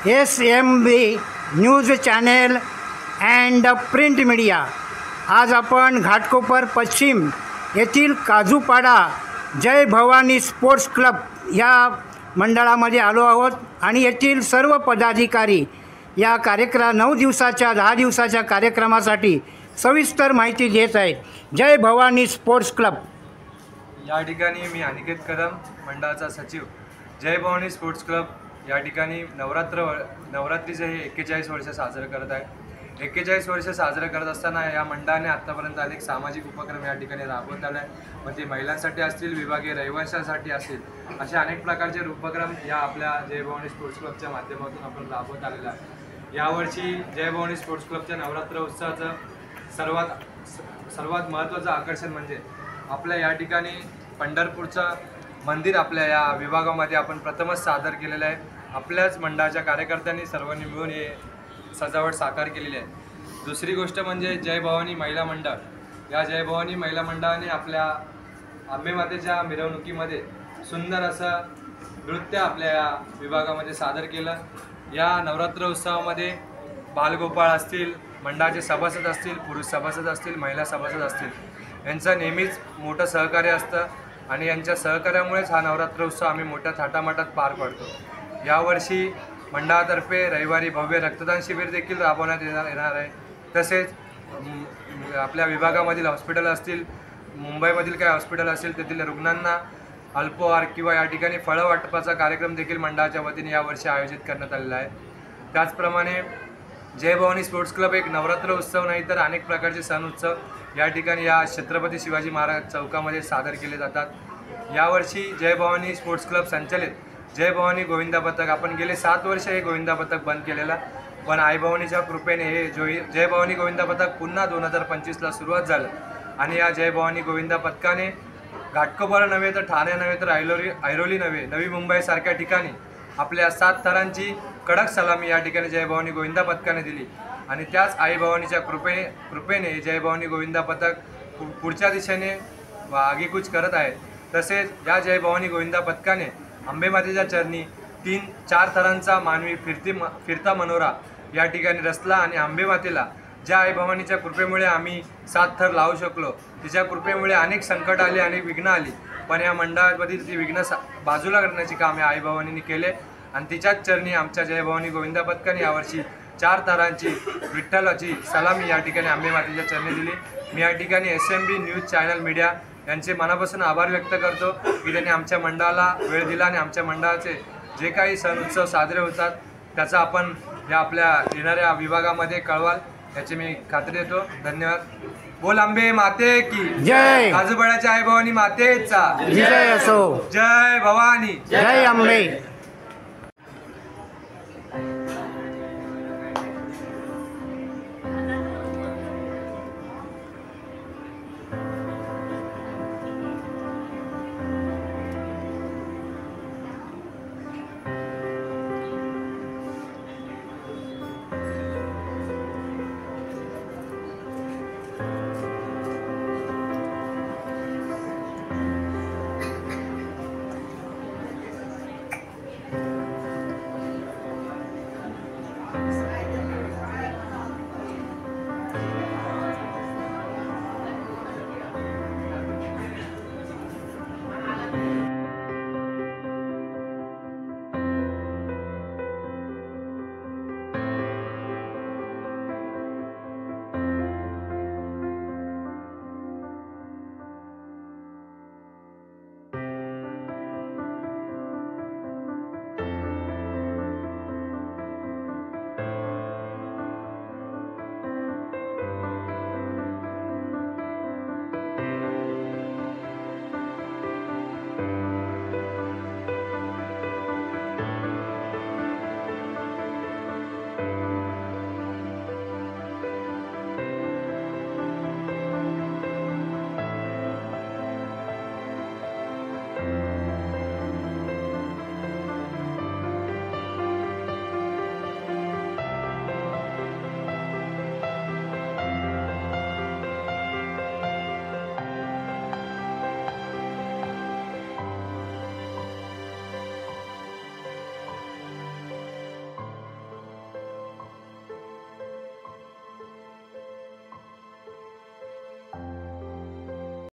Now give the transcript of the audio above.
SMB news channel and print media. आज आपण घाटकोपर पश्चिम येथील काजूपाडा जय भवानी स्पोर्ट्स क्लब या मंडळामध्ये आलो आहोत आणि येथील सर्व पदाधिकारी या 9 दिवसाच्या 10 दिवसाच्या कार्यक्रमासाठी सविस्तर माहिती देत आहेत। जय भवानी स्पोर्ट्स क्लब या ठिकाणी मी अनिकेत कदम मंडळाचा सचिव। जय भवानी स्पोर्ट्स क्लब या ठिकाणी नवरात्रीचे हे 41 वर्ष साजरे करत आहे। 41 वर्ष साजरे करत असताना या मंडळाने आतापर्यंत अनेक सामाजिक उपक्रम या ठिकाणी राबवत आले आहे। मग ते महिलांसाठी असतील, विभागीय रहिवाशांसाठी असतील, असे अनेक प्रकारचे उपक्रम या आपल्या जय भवानी स्पोर्ट्स क्लबच्या माध्यमातून आपण राबवत आलेला आहे। यावर्षी जय भवानी स्पोर्ट्स क्लबच्या नवरात्र उत्सवाचं सर्वात महत्त्वाचं आकर्षण म्हणजे आपल्या या ठिकाणी पंढरपूरचं मंदिर आपल्या या विभागामध्ये आपण प्रथमच सादर केलेलं आहे। आपल्याच मंडळाच्या कार्यकर्त्यांनी सर्वांनी मिळून हे सजावट साकार केलेली आहे। दुसरी गोष्ट म्हणजे जय भवानी महिला मंडळ। या जय भवानी महिला मंडळाने आपल्या आंबेमातेच्या मिरवणुकीमध्ये सुंदर असं नृत्य आपल्या या विभागामध्ये सादर केलं। या नवरात्र उत्सवामध्ये बालगोपाळ असतील, मंडळाचे सभासद असतील, पुरुष सभासद असतील, महिला सभासद असतील, यांचं नेहमीच मोठं सहकार्य असतं आणि यांच्या सहकार्यामुळेच हा नवरात्र उत्सव आम्ही मोठ्या थाटामाटात पार पाडतो। यावर्षी मंडळातर्फे रविवारी भव्य रक्तदान शिबिर देखील राबवण्यात येणार आहे। तसेच आपल्या विभागामधील हॉस्पिटल असतील, मुंबईमधील काही हॉस्पिटल असतील, तेथील रुग्णांना अल्पोहार किंवा या ठिकाणी फळं वाटपाचा कार्यक्रम देखील मंडळाच्या वतीने यावर्षी आयोजित करण्यात आलेला आहे। त्याचप्रमाणे जय भवानी स्पोर्ट्स क्लब एक नवरात्र उत्सव नाही तर अनेक प्रकारचे सण उत्सव या ठिकाणी या छत्रपती शिवाजी महाराज चौकामध्ये सादर केले जातात। यावर्षी जय भवानी स्पोर्ट्स क्लब संचालित जय भवानी गोविंदा पथक आपण गेले 7 वर्ष हे गोविंदा पथक बंद केलेला, पण आई भवानीच्या कृपेने हे जय भवानी गोविंदा पथक पुन्हा 2025ला सुरुवात झालं आणि या जय भवानी गोविंदा पथकाने घाटकोपर नव्हे तर ठाणे नव्हे तर ऐरोली नव्हे नवी मुंबईसारख्या ठिकाणी आपल्या 7 थरांची कडक सलामी या ठिकाणी जय भवानी गोविंदा पथकाने दिली आणि त्याच आई भवानीच्या कृपेने जय भवानी गोविंदा पथक पुढच्या दिशेने आगेकूच करत आहेत। तसेच या जय भवानी गोविंदा पथकाने अंबेमातेच्या चरणी 3-4 थरांचा मानवी फिरता मनोरा या ठिकाणी रचला आणि अंबेमातेला ज्या आई भवानीच्या कृपेमुळे आम्ही 7 थर लावू शकलो, तिच्या कृपेमुळे अनेक संकट आले, अनेक विघ्न आली, पण या मंडळामधील ती विघ्न बाजूला करण्याचे काम आई भवानीने केले आणि तिच्याच चरणी आमच्या जय भवानी गोविंदा पथकाने यावर्षी 4 थरांची विठ्ठलाची सलामी या ठिकाणी अंबेमातेच्या चरणी दिली। मी या ठिकाणी SMB न्यूज चॅनल मीडिया यांचे मनापासून आभार व्यक्त करतो की त्यांनी आमच्या मंडळाला वेळ दिला आणि आमच्या मंडळाचे जे काही सण उत्सव साजरे होतात त्याचा आपण या आपल्या येणाऱ्या विभागामध्ये कळवाल याची मी खात्री देतो। धन्यवाद। बोल अंबे माते की जय, काजूपाड्याच्या आई भवानी मातेचा विजय असो, जय भवानी, जय अंबे।